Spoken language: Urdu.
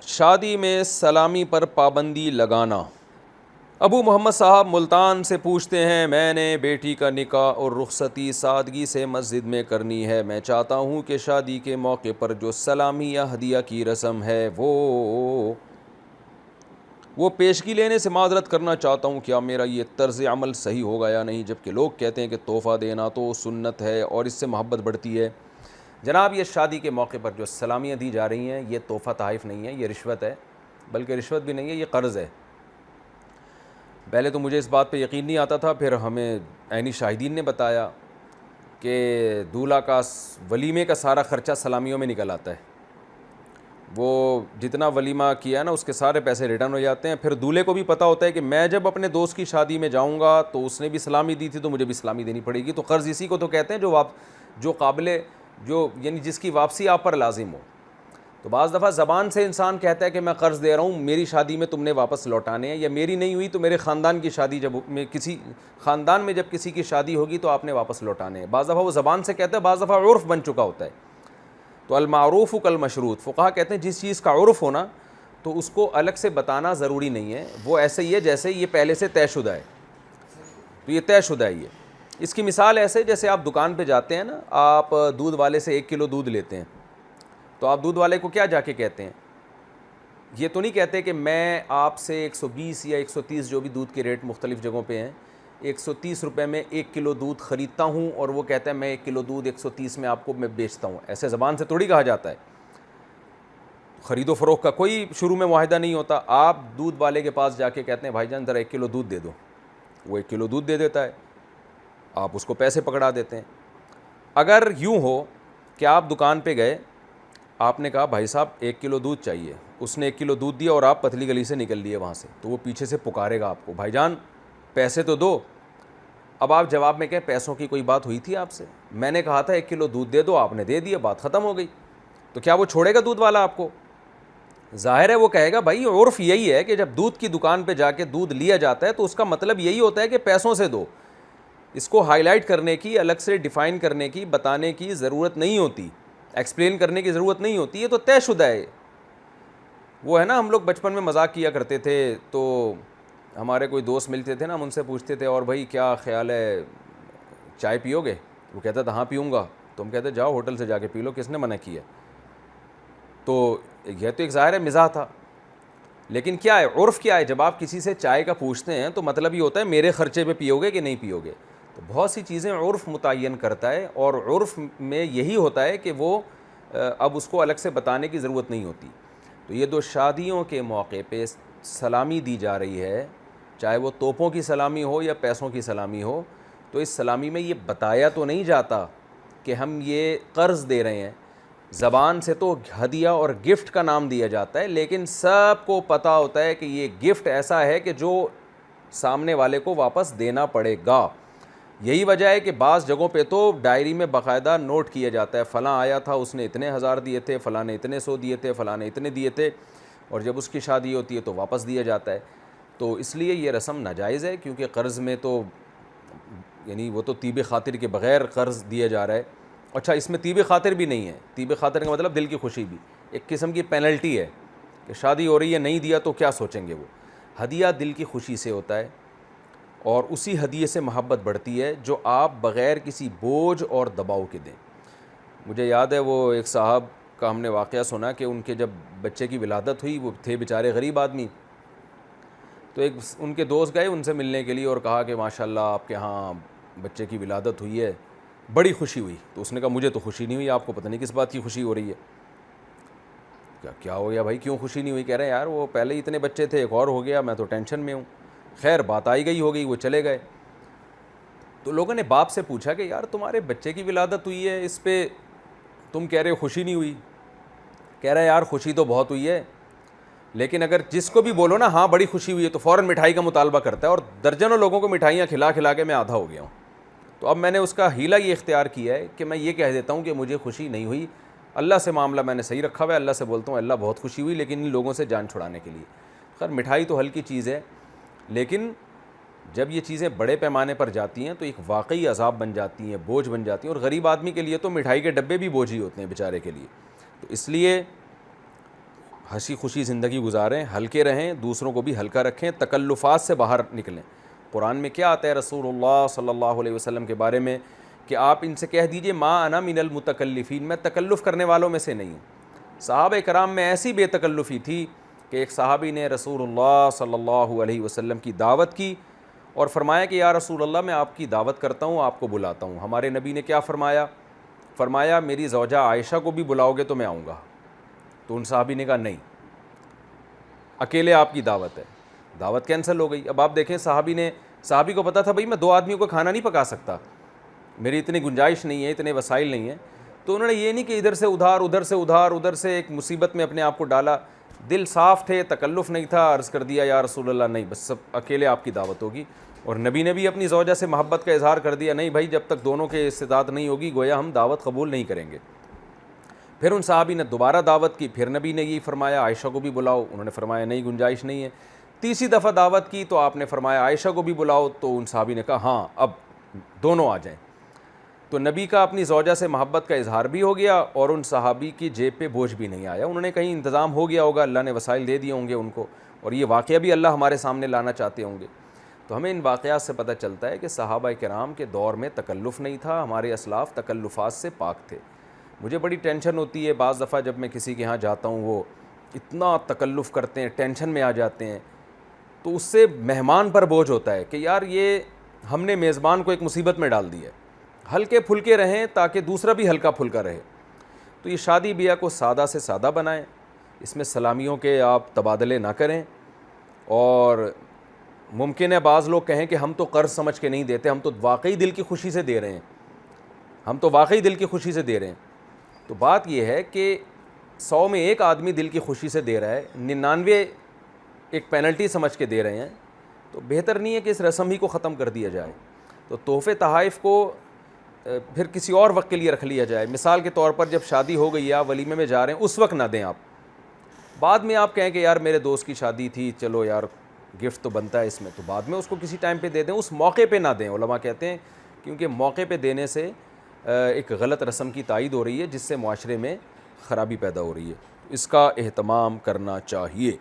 شادی میں سلامی پر پابندی لگانا۔ ابو محمد صاحب ملتان سے پوچھتے ہیں، میں نے بیٹی کا نکاح اور رخصتی سادگی سے مسجد میں کرنی ہے۔ میں چاہتا ہوں کہ شادی کے موقع پر جو سلامی یا ہدیہ کی رسم ہے وہ پیشگی لینے سے معذرت کرنا چاہتا ہوں۔ کیا میرا یہ طرز عمل صحیح ہوگا یا نہیں؟ جبکہ لوگ کہتے ہیں کہ تحفہ دینا تو سنت ہے اور اس سے محبت بڑھتی ہے۔ جناب، یہ شادی کے موقع پر جو سلامیاں دی جا رہی ہیں یہ تحفہ تحائف نہیں ہے، یہ رشوت ہے، بلکہ رشوت بھی نہیں ہے، یہ قرض ہے۔ پہلے تو مجھے اس بات پہ یقین نہیں آتا تھا، پھر ہمیں عینی شاہدین نے بتایا کہ دولہا کا ولیمے کا سارا خرچہ سلامیوں میں نکل آتا ہے۔ وہ جتنا ولیمہ کیا نا اس کے سارے پیسے ریٹرن ہو جاتے ہیں۔ پھر دولہے کو بھی پتہ ہوتا ہے کہ میں جب اپنے دوست کی شادی میں جاؤں گا تو اس نے بھی سلامی دی تھی تو مجھے بھی سلامی دینی پڑے گی۔ تو قرض اسی کو تو کہتے ہیں جو قابل یعنی جس کی واپسی آپ پر لازم ہو۔ تو بعض دفعہ زبان سے انسان کہتا ہے کہ میں قرض دے رہا ہوں، میری شادی میں تم نے واپس لوٹانے ہیں، یا میری نہیں ہوئی تو میرے خاندان کی شادی کسی خاندان میں جب کسی کی شادی ہوگی تو آپ نے واپس لوٹانے ہیں۔ بعض دفعہ وہ زبان سے کہتا ہے، بعض دفعہ عرف بن چکا ہوتا ہے۔ تو المعروف کالمشروط، فقہا کہتے ہیں جس چیز کا عرف ہونا تو اس کو الگ سے بتانا ضروری نہیں ہے، وہ ایسے ہی ہے جیسے یہ پہلے سے طے شدہ ہے، تو یہ طے شدہ ہے۔ یہ اس کی مثال ایسے جیسے آپ دکان پہ جاتے ہیں نا، آپ دودھ والے سے 1 کلو دودھ لیتے ہیں تو آپ دودھ والے کو کیا جا کے کہتے ہیں؟ یہ تو نہیں کہتے کہ میں آپ سے 120 یا 130 جو بھی دودھ کے ریٹ مختلف جگہوں پہ ہیں 130 روپے میں 1 کلو دودھ خریدتا ہوں، اور وہ کہتا ہے میں 1 کلو دودھ 130 میں آپ کو میں بیچتا ہوں۔ ایسے زبان سے تھوڑی کہا جاتا ہے۔ خرید و فروخت کا کوئی شروع میں معاہدہ نہیں ہوتا۔ آپ دودھ والے کے پاس جا کے کہتے ہیں بھائی جان ذرا 1 کلو دودھ دے دو، وہ 1 کلو دودھ دے دیتا ہے، آپ اس کو پیسے پکڑا دیتے ہیں۔ اگر یوں ہو کہ آپ دکان پہ گئے، آپ نے کہا بھائی صاحب 1 کلو دودھ چاہیے، اس نے 1 کلو دودھ دیا اور آپ پتلی گلی سے نکل لیے وہاں سے، تو وہ پیچھے سے پکارے گا آپ کو، بھائی جان پیسے تو دو۔ اب آپ جواب میں کہیں پیسوں کی کوئی بات ہوئی تھی آپ سے؟ میں نے کہا تھا 1 کلو دودھ دے دو، آپ نے دے دیا، بات ختم ہو گئی۔ تو کیا وہ چھوڑے گا دودھ والا آپ کو؟ ظاہر ہے وہ کہے گا بھائی عرف یہی ہے کہ جب دودھ کی دکان پہ جا کے دودھ لیا جاتا ہے تو اس کا مطلب یہی ہوتا ہے کہ پیسوں سے دو۔ اس کو ہائی لائٹ کرنے کی، الگ سے ڈیفائن کرنے کی، بتانے کی ضرورت نہیں ہوتی، ایکسپلین کرنے کی ضرورت نہیں ہوتی، یہ تو طے شدہ ہے۔ وہ ہے نا، ہم لوگ بچپن میں مذاق کیا کرتے تھے تو ہمارے کوئی دوست ملتے تھے نا، ہم ان سے پوچھتے تھے اور بھائی کیا خیال ہے، چائے پیو گے؟ وہ کہتا تھا ہاں پیوں گا، تو ہم کہتے جاؤ ہوٹل سے جا کے پی لو، کس نے منع کیا؟ تو یہ تو ایک ظاہر ہے مزاح تھا، لیکن کیا ہے عرف کیا ہے؟ جب آپ کسی سے چائے کا پوچھتے ہیں تو مطلب یہ ہوتا ہے میرے خرچے پہ پیو گے کہ نہیں پیو گے۔ تو بہت سی چیزیں عرف متعین کرتا ہے، اور عرف میں یہی ہوتا ہے کہ وہ اب اس کو الگ سے بتانے کی ضرورت نہیں ہوتی۔ تو یہ دو شادیوں کے موقع پہ سلامی دی جا رہی ہے، چاہے وہ توپوں کی سلامی ہو یا پیسوں کی سلامی ہو، تو اس سلامی میں یہ بتایا تو نہیں جاتا کہ ہم یہ قرض دے رہے ہیں۔ زبان سے تو ہدیہ اور گفٹ کا نام دیا جاتا ہے، لیکن سب کو پتہ ہوتا ہے کہ یہ گفٹ ایسا ہے کہ جو سامنے والے کو واپس دینا پڑے گا۔ یہی وجہ ہے کہ بعض جگہوں پہ تو ڈائری میں باقاعدہ نوٹ کیا جاتا ہے، فلاں آیا تھا اس نے اتنے ہزار دیے تھے، فلاں نے اتنے 100 دیے تھے، فلاں نے اتنے دیے تھے، اور جب اس کی شادی ہوتی ہے تو واپس دیا جاتا ہے۔ تو اس لیے یہ رسم ناجائز ہے، کیونکہ قرض میں تو یعنی وہ تو طیب خاطر کے بغیر قرض دیا جا رہا ہے۔ اچھا، اس میں طیب خاطر بھی نہیں ہے، طیب خاطر کا مطلب دل کی خوشی بھی، ایک قسم کی پینلٹی ہے کہ شادی ہو رہی ہے نہیں دیا تو کیا سوچیں گے وہ۔ ہدیہ دل کی خوشی سے ہوتا ہے، اور اسی ہدیے سے محبت بڑھتی ہے جو آپ بغیر کسی بوجھ اور دباؤ کے دیں۔ مجھے یاد ہے وہ ایک صاحب کا ہم نے واقعہ سنا کہ ان کے جب بچے کی ولادت ہوئی، وہ تھے بیچارے غریب آدمی، تو ایک ان کے دوست گئے ان سے ملنے کے لیے اور کہا کہ ماشاءاللہ آپ کے ہاں بچے کی ولادت ہوئی ہے، بڑی خوشی ہوئی۔ تو اس نے کہا مجھے تو خوشی نہیں ہوئی، آپ کو پتہ نہیں کس بات کی خوشی ہو رہی ہے۔ کیا ہو گیا بھائی، کیوں خوشی نہیں ہوئی؟ کہہ رہے ہیں یار وہ پہلے ہی اتنے بچے تھے، ایک اور ہو گیا، میں تو ٹینشن میں ہوں۔ خیر بات آئی گئی ہو گئی، وہ چلے گئے۔ تو لوگوں نے باپ سے پوچھا کہ یار تمہارے بچے کی ولادت ہوئی ہے، اس پہ تم کہہ رہے ہو خوشی نہیں ہوئی؟ کہہ رہے یار خوشی تو بہت ہوئی ہے، لیکن اگر جس کو بھی بولو نا ہاں بڑی خوشی ہوئی ہے تو فوراً مٹھائی کا مطالبہ کرتا ہے، اور درجنوں لوگوں کو مٹھائیاں کھلا کھلا کے میں آدھا ہو گیا ہوں۔ تو اب میں نے اس کا حیلہ یہ اختیار کیا ہے کہ میں یہ کہہ دیتا ہوں کہ مجھے خوشی نہیں ہوئی، اللہ سے معاملہ میں نے صحیح رکھا ہوا ہے، اللہ سے بولتا ہوں اللہ بہت خوشی ہوئی، لیکن ان لوگوں سے جان چھڑانے کے لیے۔ خیر مٹھائی تو ہلکی چیز ہے، لیکن جب یہ چیزیں بڑے پیمانے پر جاتی ہیں تو ایک واقعی عذاب بن جاتی ہیں، بوجھ بن جاتی ہیں، اور غریب آدمی کے لیے تو مٹھائی کے ڈبے بھی بوجھ ہی ہوتے ہیں بیچارے کے لیے۔ تو اس لیے ہنسی خوشی زندگی گزاریں، ہلکے رہیں، دوسروں کو بھی ہلکا رکھیں، تکلفات سے باہر نکلیں۔ قرآن میں کیا آتا ہے رسول اللہ صلی اللہ علیہ وسلم کے بارے میں کہ آپ ان سے کہہ دیجئے ما انا من المتکلفین، میں تکلف کرنے والوں میں سے نہیں ہوں۔ صحابہ کرام میں ایسی بے تکلفی تھی کہ ایک صحابی نے رسول اللہ صلی اللہ علیہ وسلم کی دعوت کی اور فرمایا کہ یا رسول اللہ میں آپ کی دعوت کرتا ہوں، آپ کو بلاتا ہوں۔ ہمارے نبی نے کیا فرمایا؟ فرمایا میری زوجہ عائشہ کو بھی بلاؤ گے تو میں آؤں گا۔ تو ان صحابی نے کہا نہیں، اکیلے آپ کی دعوت ہے۔ دعوت کینسل ہو گئی۔ اب آپ دیکھیں صحابی کو پتا تھا بھئی میں 2 آدمیوں کو کھانا نہیں پکا سکتا، میری اتنی گنجائش نہیں ہے، اتنے وسائل نہیں ہیں۔ تو انہوں نے یہ نہیں کہ ادھر سے ادھار، ادھر سے ادھار، ادھر سے ایک مصیبت میں اپنے آپ کو ڈالا، دل صاف تھے، تکلف نہیں تھا، عرض کر دیا یا رسول اللہ نہیں، بس سب اکیلے آپ کی دعوت ہوگی۔ اور نبی نے بھی اپنی زوجہ سے محبت کا اظہار کر دیا، نہیں بھائی جب تک دونوں کے استطاعت نہیں ہوگی گویا ہم دعوت قبول نہیں کریں گے۔ پھر ان صحابی نے دوبارہ دعوت کی، پھر نبی نے یہی فرمایا عائشہ کو بھی بلاؤ، انہوں نے فرمایا نہیں گنجائش نہیں ہے۔ تیسری دفعہ دعوت کی تو آپ نے فرمایا عائشہ کو بھی بلاؤ، تو ان صحابی نے کہا ہاں اب دونوں آ جائیں۔ تو نبی کا اپنی زوجہ سے محبت کا اظہار بھی ہو گیا اور ان صحابی کی جیب پہ بوجھ بھی نہیں آیا، انہوں نے کہیں انتظام ہو گیا ہوگا، اللہ نے وسائل دے دیے ہوں گے ان کو، اور یہ واقعہ بھی اللہ ہمارے سامنے لانا چاہتے ہوں گے۔ تو ہمیں ان واقعات سے پتہ چلتا ہے کہ صحابہ کرام کے دور میں تکلف نہیں تھا، ہمارے اسلاف تکلفات سے پاک تھے۔ مجھے بڑی ٹینشن ہوتی ہے بعض دفعہ جب میں کسی کے ہاں جاتا ہوں، وہ اتنا تکلف کرتے ہیں، ٹینشن میں آ جاتے ہیں، تو اس سے مہمان پر بوجھ ہوتا ہے کہ یار یہ ہم نے میزبان کو ایک مصیبت میں ڈال دیا ہے۔ ہلکے پھلکے رہیں تاکہ دوسرا بھی ہلکا پھلکا رہے۔ تو یہ شادی بیاہ کو سادہ سے سادہ بنائیں، اس میں سلامیوں کے آپ تبادلے نہ کریں، اور ممکن ہے بعض لوگ کہیں کہ ہم تو قرض سمجھ کے نہیں دیتے، ہم تو واقعی دل کی خوشی سے دے رہے ہیں، ہم تو واقعی دل کی خوشی سے دے رہے ہیں۔ تو بات یہ ہے کہ 100 میں ایک آدمی دل کی خوشی سے دے رہا ہے، 99 ایک پینلٹی سمجھ کے دے رہے ہیں، تو بہتر نہیں ہے کہ اس رسم ہی کو ختم کر دیا جائے۔ تو تحفے تحائف کو پھر کسی اور وقت کے لیے رکھ لیا جائے۔ مثال کے طور پر جب شادی ہو گئی ہے، آپ ولیمے میں جا رہے ہیں، اس وقت نہ دیں آپ، بعد میں آپ کہیں کہ یار میرے دوست کی شادی تھی، چلو یار گفٹ تو بنتا ہے اس میں، تو بعد میں اس کو کسی ٹائم پہ دے دیں، اس موقع پہ نہ دیں۔ علماء کہتے ہیں کیونکہ موقع پہ دینے سے ایک غلط رسم کی تائید ہو رہی ہے، جس سے معاشرے میں خرابی پیدا ہو رہی ہے، اس کا اہتمام کرنا چاہیے۔